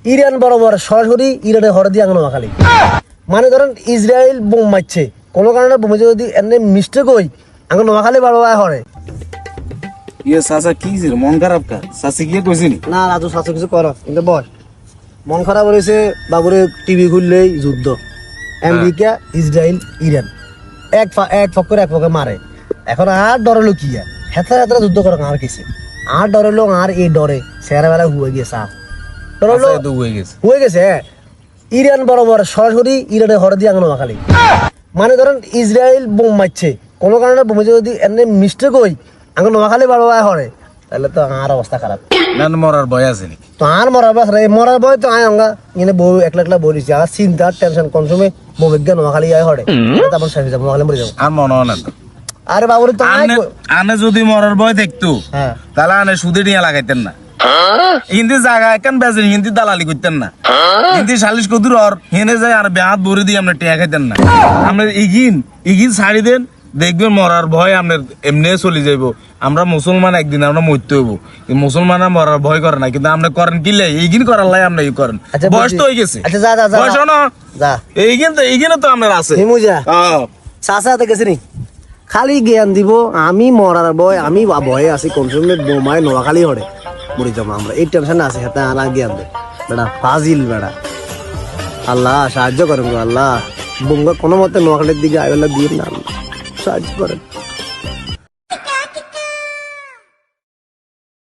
Iran বরাবর সরাসরি ইরানের হরে দিয়ে আঙুল খালি মানে ধরেন ইসরায়েল বোম মারছে কোনো কারণে বোমে যদি এমনি মিস্টেক হই আঙুল নোয়াখালী বারবার হরে ইয়ে চাচা কি মন খারাপ কা চাচি কি কইছিনি না রাজু শাসক কিছু কর কিন্তু বস মন খারাপ হয়েছে বাবুরে টিভি খুললেই যুদ্ধ আমেরিকা ইসরায়েল ইরান এক ফক্করে এক পক্ষে মারে এখন আর ডরে লো কি হেতারা হেতারা যুদ্ধ করে আর কিছু আর ডরে লো আর এই ডরে সেরা বেলা হয়ে গিয়েছে ডরে লো তো হয়ে গেছে হয়ে গেছে ইরান বরাবর সরাসরি ইরানের হরে দিয়ে আঙুল খালি মানে ধরেন ইসরায়েল বোম মারছে কোনো কারণে বোমে যদি এমনি মিস্টেক হই আঙুল নোয়াখালী বারবার হরে তাহলে তো আর অবস্থা খারাপ না মরার ভয় আছে নাকি তো আর মরার ভয় তো আয় অঙ্গা ইনে বউ একলা একলা বলিছি আর চিন্তা টেনশন কোন সময় বউ বিজ্ঞান নোয়াখালী আয় হরে তারপর শেষ যাবো নোয়াখালী মরে যাবো আর মনে হয় না তো আরে বাবুরে তো আনে যদি মরার ভয় দেখতো হ্যাঁ তাহলে আনে সুদে নিয়ে লাগাইতেন না হিন্দি জায়গা কেন বেজেন হিন্দি দালালি করতেন না হিন্দি সালিশ কদুর আর হেনে যায় আর বেহাত ভরে দিয়ে আমরা টিয়া খাইতেন না আমরা ইগিন ছাড়ি দেন দেখবেন মরার ভয় আপনার এমনি চলে যাইব আমরা মুসলমান একদিন আমরা মরতে হইব মুসলমানরা মরার ভয় করে না কিন্তু আপনি করেন কি লাই এইগিন করার লাই আপনি করেন বয়স তো হয়ে গেছে আচ্ছা যা যা যা বয়স না যা এইগিনে তো আপনার আছে হিমু যা চাচা গেছে নি খালি জ্ঞান দিব আমি মরার ভয় আমি ভয়ে আছি কোন সময় বোমায় নোয়াখালী হরে মরে যাবো আমরা এই টেনশন আছে হাতে আনা জ্ঞান দে বেড়া ফাজিল বেড়া আল্লাহ সাহায্য করেন গো আল্লাহ বোমা কোনো মতে নোয়াখালীর দিকে আইবেলা দিয়ে না আল্লাহ সাহায্য করেন